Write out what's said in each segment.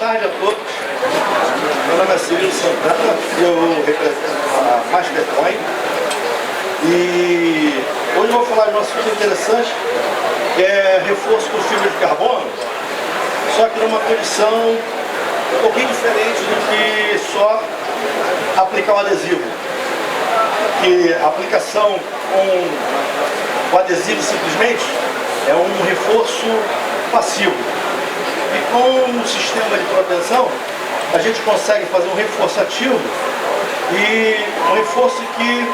tarde a todos. Meu nome é Cirilo Santana, eu represento a Mastercoin e hoje eu vou falar de um assunto interessante, que é reforço com fibra de carbono, só que numa condição um pouquinho diferente do que só aplicar o adesivo. Que a aplicação com o adesivo simplesmente é um reforço passivo. E com um sistema de proteção, a gente consegue fazer um reforço ativo e um reforço que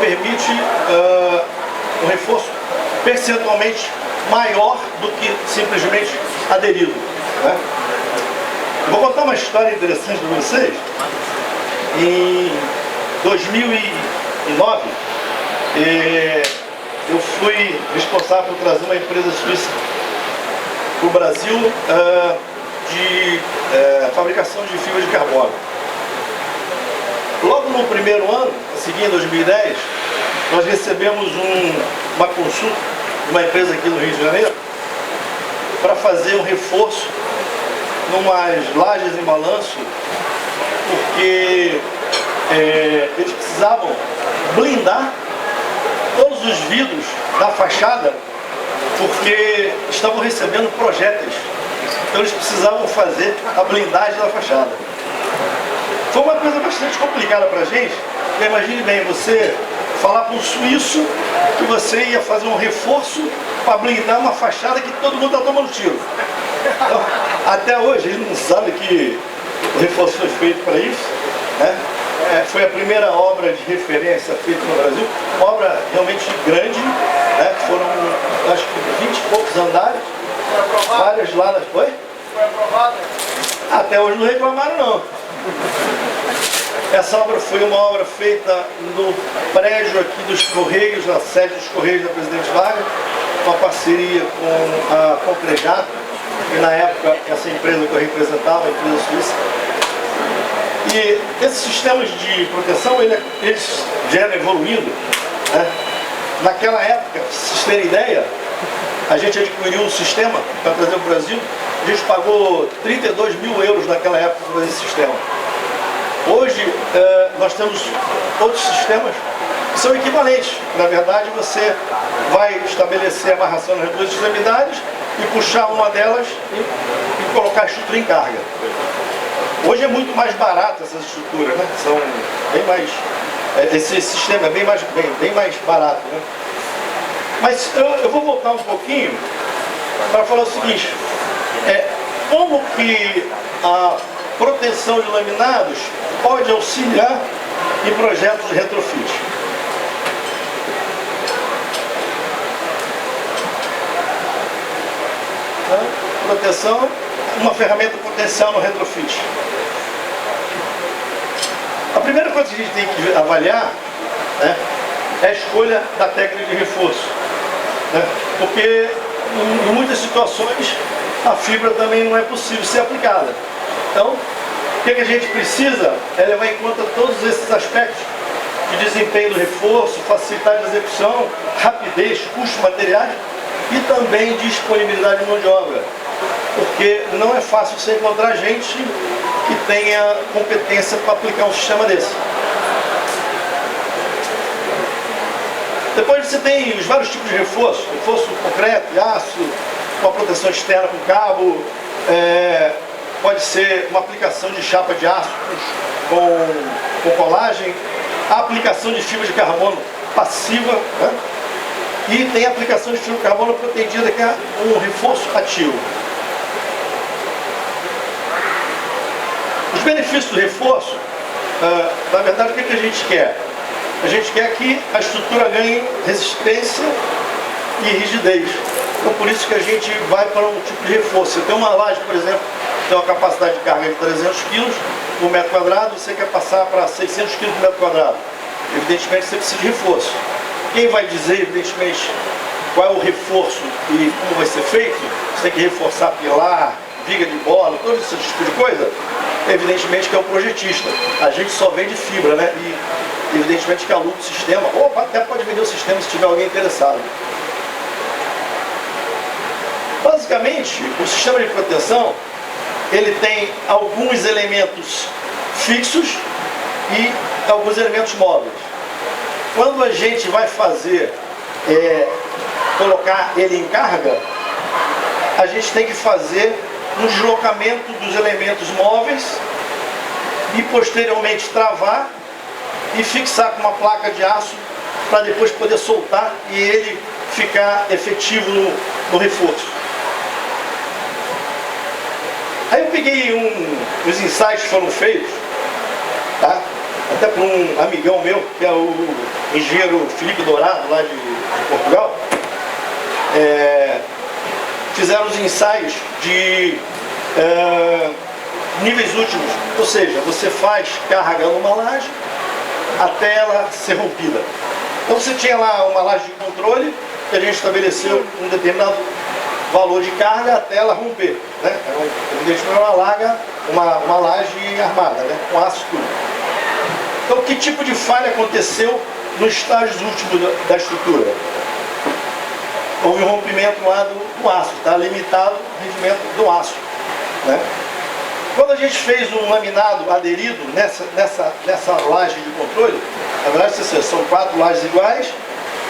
permite um reforço percentualmente maior do que simplesmente aderido. Né? Vou contar uma história interessante para vocês. Em 2009, eu fui responsável por trazer uma empresa suíça para o Brasil de fabricação de fibra de carbono. Logo no primeiro ano, a seguir em 2010, nós recebemos uma consulta de uma empresa aqui no Rio de Janeiro para fazer um reforço numas lajes em balanço, porque eles precisavam blindar todos os vidros da fachada, porque estavam recebendo projéteis. Então eles precisavam fazer a blindagem da fachada. Foi uma coisa bastante complicada para a gente. Imagine bem, você falar para um suíço que você ia fazer um reforço para blindar uma fachada que todo mundo está tomando tiro. Então, até hoje eles não sabem que o reforço foi feito para isso, né? Foi a primeira obra de referência feita no Brasil, uma obra realmente grande, né? Foram acho que 20 e poucos andares, várias lá nas... Foi? Foi aprovada? Até hoje não reclamaram não. Essa obra foi uma obra feita no prédio aqui dos Correios, na sede dos Correios da Presidente Vargas, uma parceria com a Concrejato, e na época essa empresa que eu representava, a empresa suíça. E esses sistemas de proteção, eles vieram evoluindo, né? Naquela época, para vocês terem ideia, a gente adquiriu um sistema para trazer para o Brasil, a gente pagou 32 mil euros naquela época para fazer esse sistema. Hoje, nós temos outros sistemas que são equivalentes. Na verdade, você vai estabelecer a amarração nas duas extremidades e puxar uma delas e colocar a estrutura em carga. Hoje é muito mais barato essas estruturas, né? São bem mais... esse sistema é bem mais barato, né? Mas eu vou voltar um pouquinho para falar o seguinte, como que a proteção de laminados pode auxiliar em projetos de retrofit. Proteção, uma ferramenta potencial no retrofit. A primeira coisa que a gente tem que avaliar, né, é a escolha da técnica de reforço, né, porque em muitas situações a fibra também não é possível ser aplicada. Então, o que a gente precisa é levar em conta todos esses aspectos de desempenho do reforço, facilidade de execução, rapidez, custos materiais e também disponibilidade de mão de obra. Porque não é fácil você encontrar gente que tenha competência para aplicar um sistema desse. Depois você tem os vários tipos de reforço, reforço concreto, de aço, uma proteção externa com cabo, pode ser uma aplicação de chapa de aço com colagem, a aplicação de fibra de carbono passiva, né? E tem a aplicação de fibra de carbono protegida, que é um reforço ativo. Os benefícios do reforço, na verdade, o que a gente quer? A gente quer que a estrutura ganhe resistência e rigidez. Então, por isso que a gente vai para um tipo de reforço. Você tem uma laje, por exemplo, tem uma capacidade de carga de 300 kg por metro quadrado, você quer passar para 600 kg por metro quadrado. Evidentemente, você precisa de reforço. Quem vai dizer, evidentemente, qual é o reforço e como vai ser feito? Você tem que reforçar pilar, viga de bola, todo esse tipo de coisa. Evidentemente que é o projetista. A gente só vende fibra, né? E evidentemente que aluga o sistema, ou até pode vender o sistema se tiver alguém interessado. Basicamente, o sistema de proteção, ele tem alguns elementos fixos e alguns elementos móveis. Quando a gente vai fazer, colocar ele em carga, a gente tem que fazer um deslocamento dos elementos móveis e posteriormente travar e fixar com uma placa de aço para depois poder soltar e ele ficar efetivo no reforço. Aí eu peguei os ensaios que foram feitos, tá? Até por um amigão meu, que é o engenheiro Felipe Dourado, lá de Portugal. Fizeram os ensaios de níveis últimos, ou seja, você faz carga numa laje até ela ser rompida. Então você tinha lá uma laje de controle, que a gente estabeleceu um determinado valor de carga até ela romper, né? Uma laje armada, né? Com aço tudo. Então que tipo de falha aconteceu nos estágios últimos da estrutura? Houve um rompimento lá do aço, está limitado o rendimento do aço, né? Quando a gente fez um laminado aderido nessa laje de controle, na verdade são 4 lajes iguais,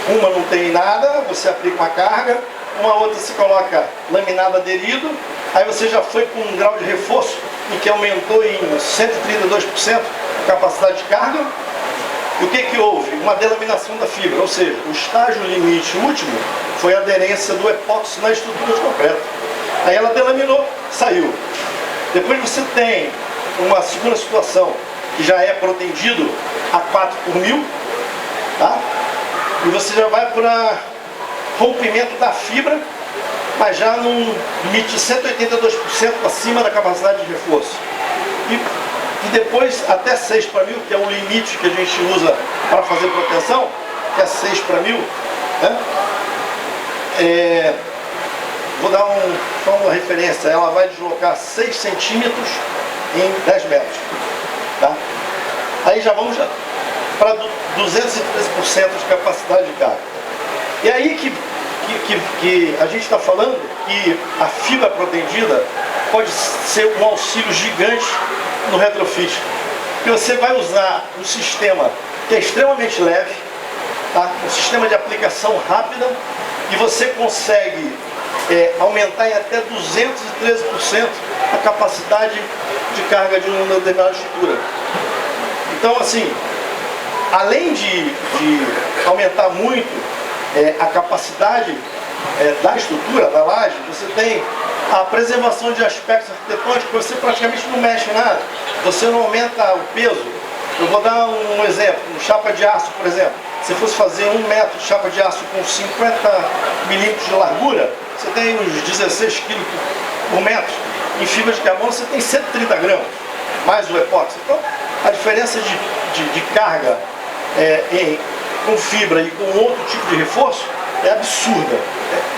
uma não tem nada, você aplica uma carga, uma outra se coloca laminado aderido, aí você já foi com um grau de reforço em que aumentou em 132% a capacidade de carga. E o que houve? Uma delaminação da fibra, ou seja, o estágio limite último foi a aderência do epóxi na estrutura de concreto. Aí ela delaminou, saiu. Depois você tem uma segunda situação, que já é protendido a 4/1000, tá? E você já vai para rompimento da fibra, mas já num limite de 182% acima da capacidade de reforço. E depois até 6/1000, que é o limite que a gente usa para fazer proteção, que é 6/1000, né? Vou dar só uma referência, ela vai deslocar 6 centímetros em 10 metros. Tá? Aí já vamos para 213% de capacidade de carga. E aí que a gente está falando que a fibra protendida pode ser um auxílio gigante no retrofit. Porque você vai usar um sistema que é extremamente leve, tá? Um sistema de aplicação rápida, e você consegue aumentar em até 213% a capacidade de carga de uma determinada estrutura. Então, assim, além de aumentar muito a capacidade da estrutura, da laje, você tem a preservação de aspectos arquitetônicos que você praticamente não mexe nada. Você não aumenta o peso. Eu vou dar um exemplo, um chapa de aço, por exemplo. Se fosse fazer 1 metro de chapa de aço com 50 milímetros de largura, você tem uns 16 quilos por metro. Em fibra de carbono você tem 130 gramas, mais o epóxi. Então, a diferença de carga com fibra e com outro tipo de reforço é absurda,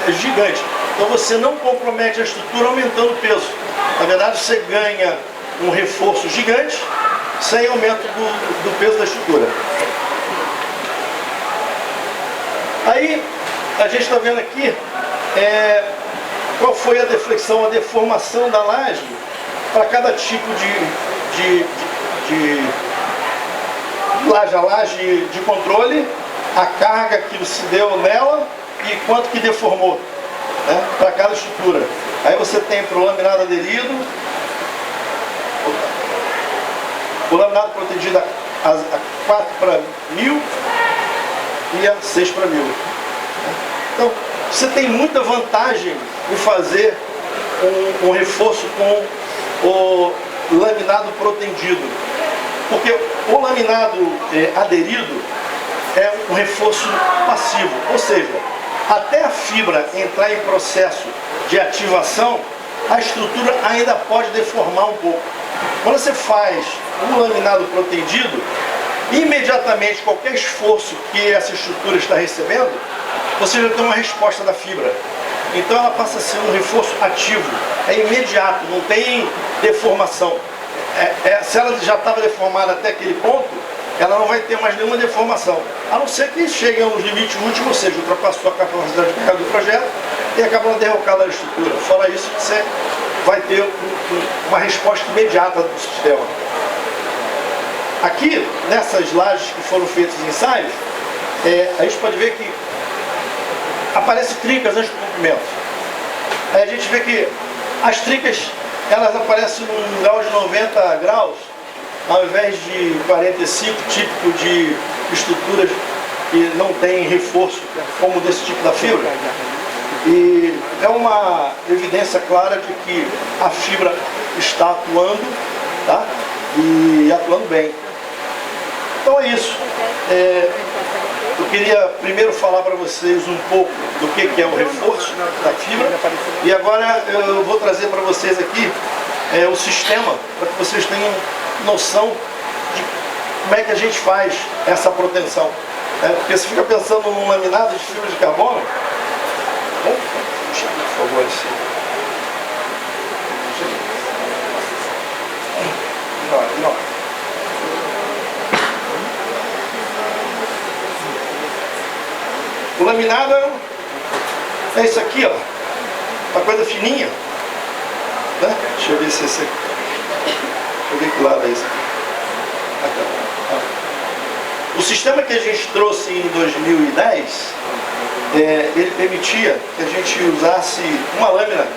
é gigante. Então você não compromete a estrutura aumentando o peso. Na verdade, você ganha um reforço gigante sem aumento do peso da estrutura. Aí, a gente está vendo aqui qual foi a deflexão, a deformação da laje para cada tipo de laje. A laje de controle, a carga que se deu nela e quanto que deformou, né, para cada estrutura. Aí você tem para o laminado aderido, o laminado protegido a 4/1000 e a 6/1000. Então, você tem muita vantagem em fazer um reforço com o laminado protendido. Porque o laminado aderido é um reforço passivo, ou seja, até a fibra entrar em processo de ativação, a estrutura ainda pode deformar um pouco. Quando você faz um laminado protendido, imediatamente qualquer esforço que essa estrutura está recebendo, você já tem uma resposta da fibra. Então ela passa a ser um reforço ativo, é imediato, não tem deformação. Se ela já estava deformada até aquele ponto, ela não vai ter mais nenhuma deformação, a não ser que chegue aos limites últimos, ou seja, ultrapassou a capacidade de carga do projeto e acaba na derrocada da estrutura. Fora isso, você vai ter uma resposta imediata do sistema. Aqui, nessas lajes que foram feitos os ensaios, a gente pode ver que aparecem trincas antes do comprimento. Aí a gente vê que as trincas, elas aparecem num grau de 90 graus, ao invés de 45, típico de estruturas que não tem reforço, como desse tipo da fibra. E é uma evidência clara de que a fibra está atuando, tá? E atuando bem. Então é isso. Eu queria primeiro falar para vocês um pouco do que é o reforço da fibra. E agora eu vou trazer para vocês aqui o sistema, para que vocês tenham noção de como é que a gente faz essa proteção. Porque você fica pensando num laminado de fibra de carbono. Puxa, por favor, esse. Não. O laminado é isso aqui, ó. Uma coisa fininha. Né? Deixa eu ver se esse aqui. Deixa eu ver que lado é esse aqui. O sistema que a gente trouxe em 2010, ele permitia que a gente usasse uma lâmina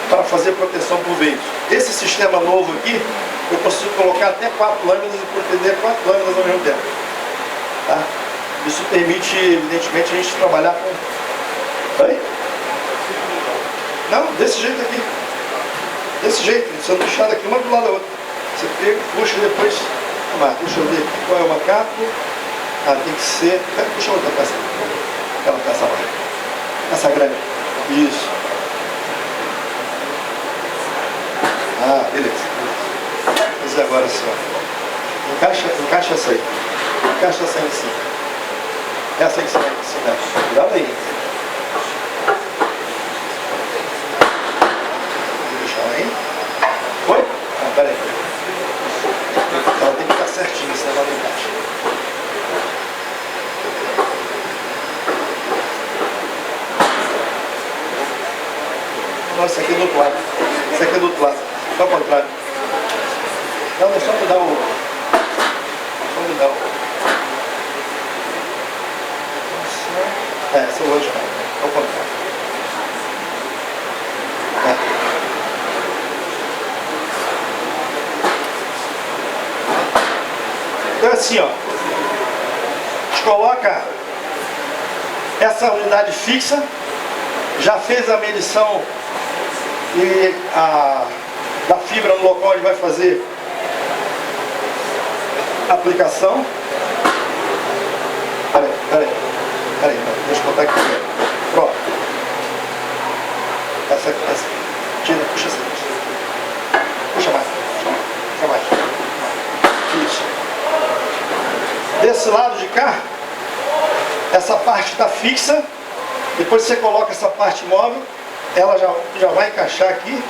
para fazer proteção por vento. Esse sistema novo aqui, eu consigo colocar até 4 lâminas e proteger 4 lâminas ao mesmo tempo. Tá? Isso permite, evidentemente, a gente trabalhar com... Oi? Não, desse jeito aqui. Desse jeito, sendo deixado aqui uma do lado da outra. Você pega, puxa e depois... Deixa eu ver aqui qual é o macaco. Tem que ser... Puxa outra peça. Aquela peça lá. Essa grande. Isso. Beleza. Vou fazer agora assim, ó. Encaixa essa aí. Encaixa essa aí em cima. Essa aí em cima. Cuidado aí. Vou deixar ela aí. Foi? Peraí. Ela tem que estar certinha, senão ela não encaixa. Nossa, esse aqui é do outro lado. Esse aqui é do outro lado. Só ao contrário. Não, é só mudar o... Só mudar o... Esse é o outro lado. Ao contrário. Então é assim, ó. A gente coloca essa unidade fixa, já fez a medição da fibra no local onde vai fazer a aplicação. Peraí, deixa eu botar aqui. Pronto. Essa. Tira, puxa assim. Puxa mais. Isso. Desse lado de cá, essa parte está fixa. Depois você coloca essa parte móvel, ela já vai encaixar aqui.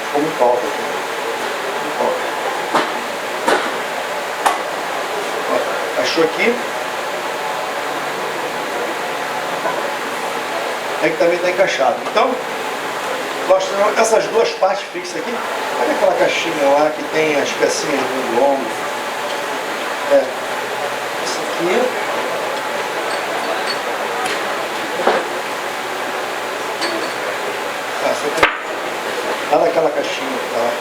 Ficou muito alto aqui. Achou aqui. Aí que também está encaixado. Então, nós temos essas duas partes fixas aqui. Olha aquela caixinha lá que tem as pecinhas do longo. Isso aqui. Você tem lá naquela caixinha que tá lá.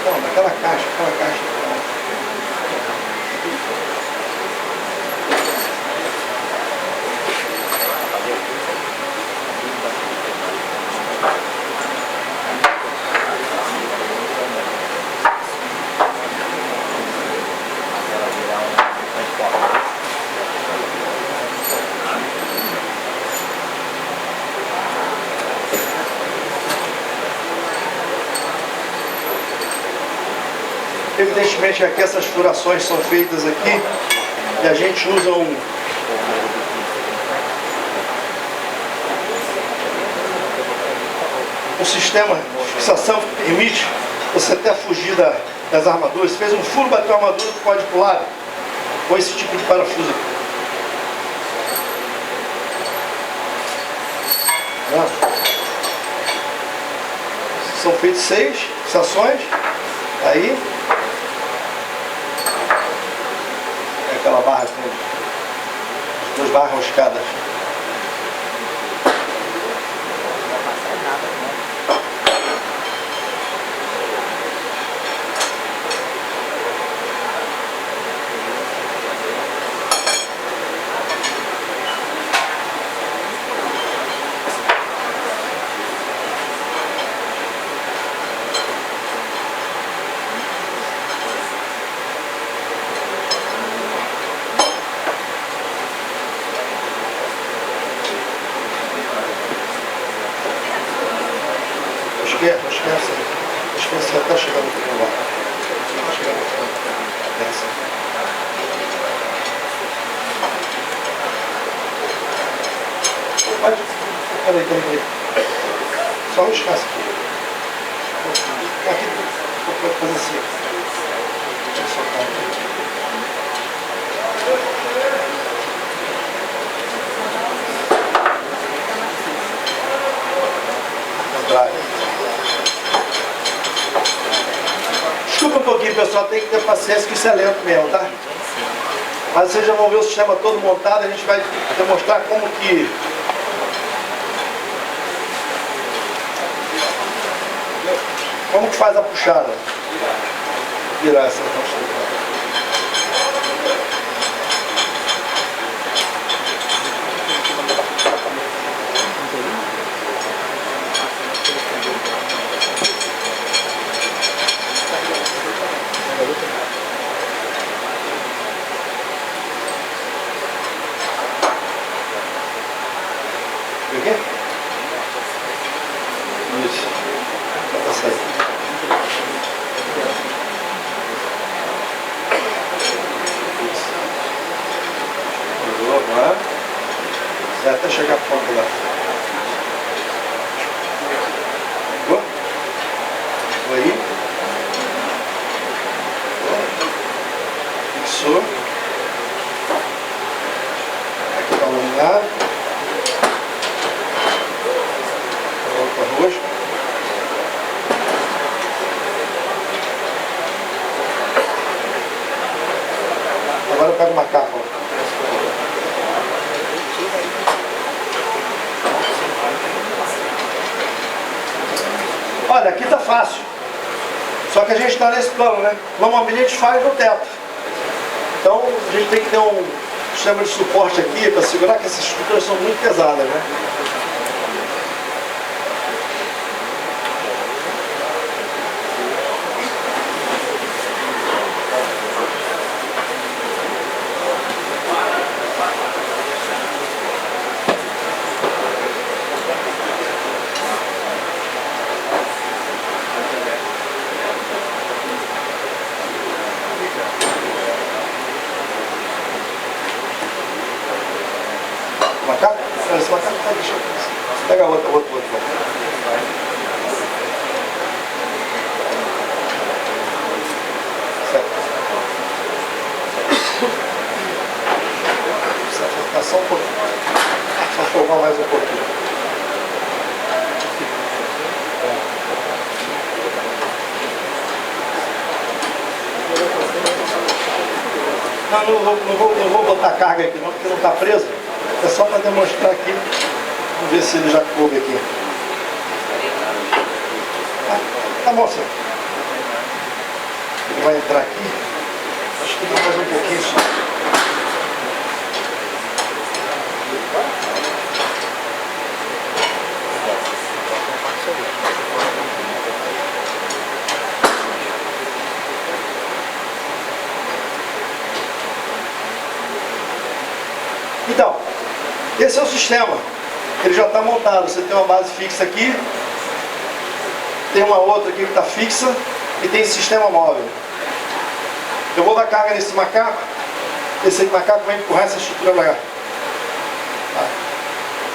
Não, naquela caixa. Evidentemente aqui essas furações são feitas aqui e a gente usa um sistema de fixação que permite você até fugir das armaduras. Se fez um furo, bateu a armadura, tu pode pular com esse tipo de parafuso aqui. São feitas 6 fixações. Aí é aquela barra com as 2 barras roscadas. Acho que você está chegando no final lá. Está chegando no final. Essa. Pode. Peraí. Só um espaço aqui. Aqui pode fazer assim. Deixa eu soltar aqui. Desculpa um pouquinho, pessoal, tem que ter paciência que isso é lento mesmo, tá? Mas vocês já vão ver o sistema todo montado, a gente vai demonstrar como que faz a puxada. Vou virar essa construção. Isso. Tá certo. Agora. Vai até chegar a ponta lá. Pegou? Aí. Fixou. Aqui está alinhado. Roxo. Agora eu pego uma capa. Olha, aqui tá fácil. Só que a gente está nesse plano, né? Normalmente a gente faz no teto. Então a gente tem que ter um sistema de suporte aqui para segurar, que essas estruturas são muito pesadas, né? Macaco? Esse macaco tá deixando. Pega outro. Certo. Precisa ficar só um pouquinho. Só formar mais um pouquinho. Não vou botar carga aqui não, porque não está preso. É só para demonstrar aqui. Vamos ver se ele já coube aqui. Tá bom, senhor. Ele vai entrar aqui. Acho que dá mais um pouquinho só. Então, esse é o sistema. Ele já está montado. Você tem uma base fixa aqui, tem uma outra aqui que está fixa e tem esse sistema móvel. Eu vou dar carga nesse macaco, esse macaco vai empurrar essa estrutura para cá. Tá?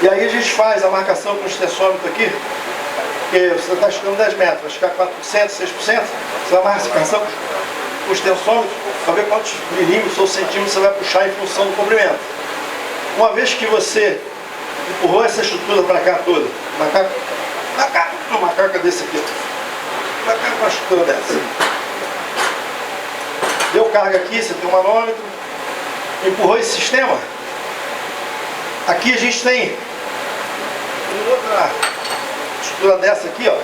E aí a gente faz a marcação com o extensômetro aqui, porque você está estudando 10 metros, vai ficar 4%, 6%, você vai marcação com o extensômetro para ver quantos milímetros ou centímetros você vai puxar em função do comprimento. Uma vez que você empurrou essa estrutura para cá toda, um macaco desse aqui, macaco com uma estrutura dessa. Deu carga aqui, você tem um manômetro, empurrou esse sistema. Aqui a gente tem outra estrutura dessa aqui, ó,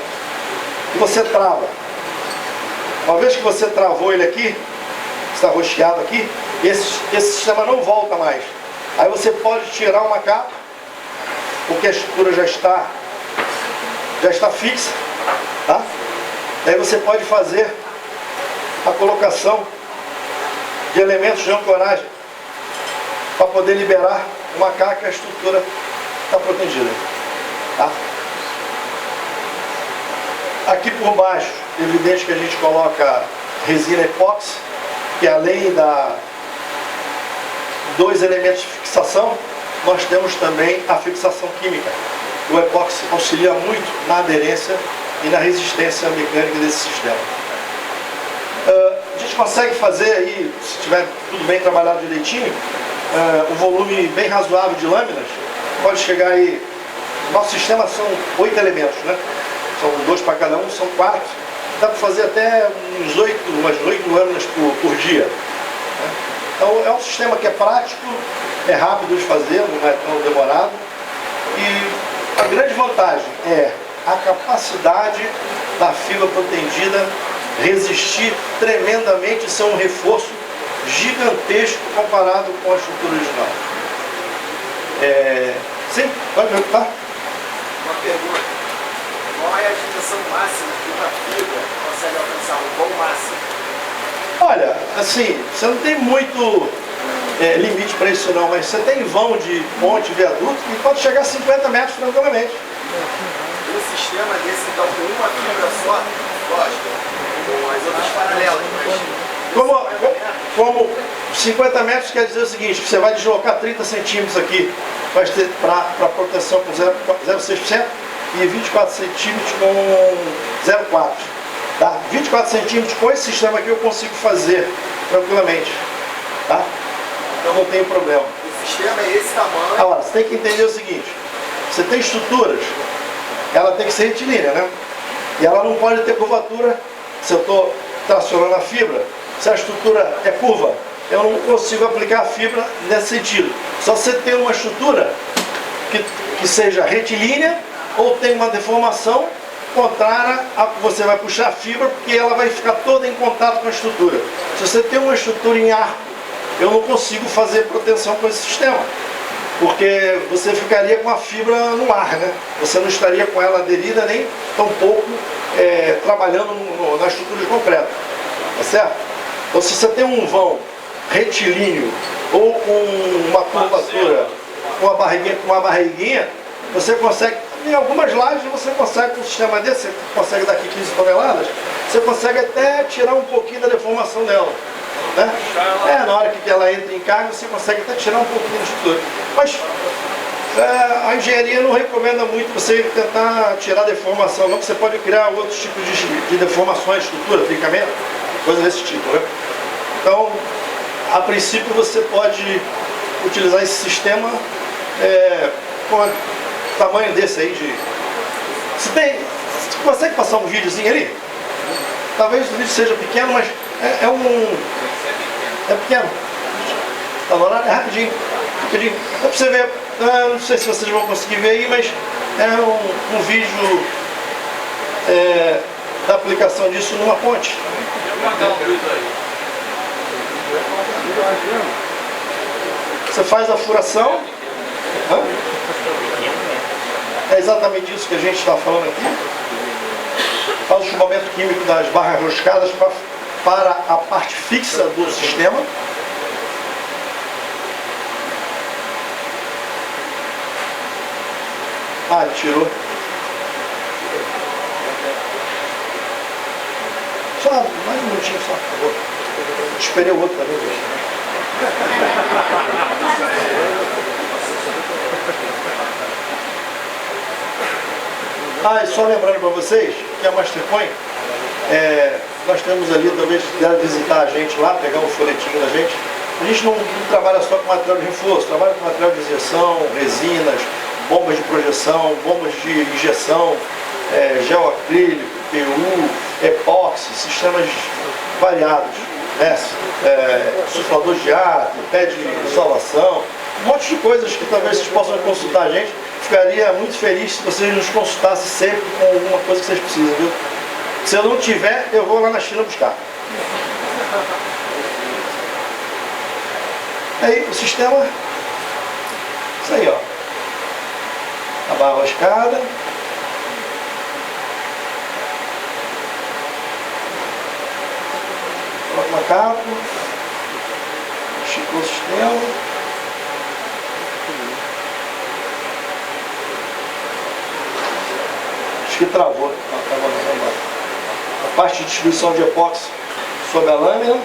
que você trava. Uma vez que você travou ele aqui, está rocheado aqui, esse sistema não volta mais. Aí você pode tirar o macaco, porque a estrutura já está fixa, tá? Aí você pode fazer a colocação de elementos de ancoragem para poder liberar o macaco e a estrutura está protegida, tá? Aqui por baixo, evidente que a gente coloca resina epóxi, que além dois elementos de fixação, nós temos também a fixação química. O epóxi auxilia muito na aderência e na resistência mecânica desse sistema. A gente consegue fazer aí, se tiver tudo bem trabalhado direitinho, um volume bem razoável de lâminas, pode chegar aí. Nosso sistema são 8 elementos, né? São 2 para cada um, são 4. Dá para fazer até umas 8 lâminas por dia. Né? Então é um sistema que é prático, é rápido de fazer, não é tão demorado. E a grande vantagem é a capacidade da fibra protendida resistir tremendamente e ser um reforço gigantesco comparado com a estrutura original. Sim, pode perguntar? Uma pergunta. Qual é a dimensão máxima que uma fibra consegue alcançar, um vão máximo? Olha, assim, você não tem muito limite para isso não, mas você tem vão de ponte, viaduto, e pode chegar a 50 metros tranquilamente. Um sistema desse, então, com uma fibra só, lógico, com as outras paralelas, mas... Como 50 metros quer dizer o seguinte, você vai deslocar 30 centímetros aqui para proteção com 0,6% e 24 centímetros com 0,4%. Tá? 24 centímetros com esse sistema aqui eu consigo fazer tranquilamente. Tá? Então não tem problema. O sistema é esse tamanho. Agora, você tem que entender o seguinte, você tem estruturas, ela tem que ser retilínea, né? E ela não pode ter curvatura. Se eu estou tracionando a fibra, se a estrutura é curva, eu não consigo aplicar a fibra nesse sentido. Só você tem uma estrutura que seja retilínea ou tem uma deformação contrária a que você vai puxar a fibra, porque ela vai ficar toda em contato com a estrutura. Se você tem uma estrutura em arco, eu não consigo fazer proteção com esse sistema, porque você ficaria com a fibra no ar, né? Você não estaria com ela aderida nem tampouco trabalhando na estrutura de concreto, tá certo? Então se você tem um vão retilíneo ou com uma curvatura, com uma barriguinha, você consegue, em algumas lajes você consegue com um sistema desse, você consegue daqui 15 toneladas, você consegue até tirar um pouquinho da deformação dela. Né? Na hora que ela entra em carga, você consegue até tirar um pouquinho da estrutura. Mas a engenharia não recomenda muito você tentar tirar deformação, não, porque você pode criar outros tipos de deformações, estrutura, trincamento, coisas desse tipo. Né? Então, a princípio você pode utilizar esse sistema com um tamanho desse aí você consegue passar um videozinho ali? Talvez o vídeo seja pequeno, mas é pequeno. Tá no horário? É rapidinho. Dá pra você ver, não sei se vocês vão conseguir ver aí, mas é um vídeo da aplicação disso numa ponte. Você faz a furação. É exatamente isso que a gente está falando aqui. Faz o chumbamento químico das barras roscadas para a parte fixa do sistema. Ele tirou. Só mais um minutinho só, por favor. Esperei o outro também. E só lembrando para vocês que a Mastercoin, nós temos ali, talvez quiser visitar a gente lá, pegar um folhetinho da gente. A gente não trabalha só com material de reforço, trabalha com material de injeção, resinas, bombas de projeção, bombas de injeção, gel acrílico, PU, epóxi, sistemas variados, suflador de ar, pé de isolação, um monte de coisas que talvez vocês possam consultar a gente. Ficaria muito feliz se vocês nos consultassem sempre com alguma coisa que vocês precisam, viu? Se eu não tiver, eu vou lá na China buscar. Aí o sistema, isso aí, ó. A barra escada. Coloca uma capa. Esticou o sistema. Acho que travou. A parte de distribuição de epóxi sobre a lâmina.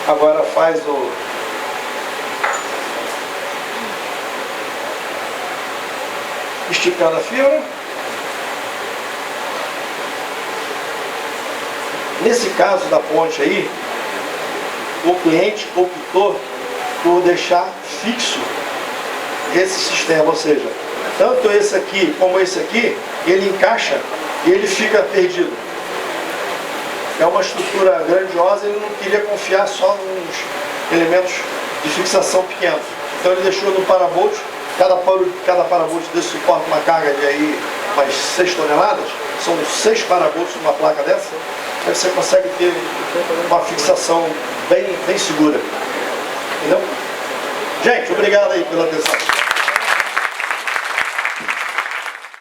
Agora faz o esticando a fibra. Nesse caso da ponte aí, o cliente optou por deixar fixo esse sistema, ou seja, tanto esse aqui como esse aqui, ele encaixa e ele fica perdido. É uma estrutura grandiosa, ele não queria confiar só nos elementos de fixação pequenos. Então ele deixou no parabolt, cada parabolt desse suporta uma carga de aí umas 6 toneladas, são 6 parabolts numa placa dessa, aí você consegue ter uma fixação bem segura. Entendeu? Gente, obrigado aí pela atenção.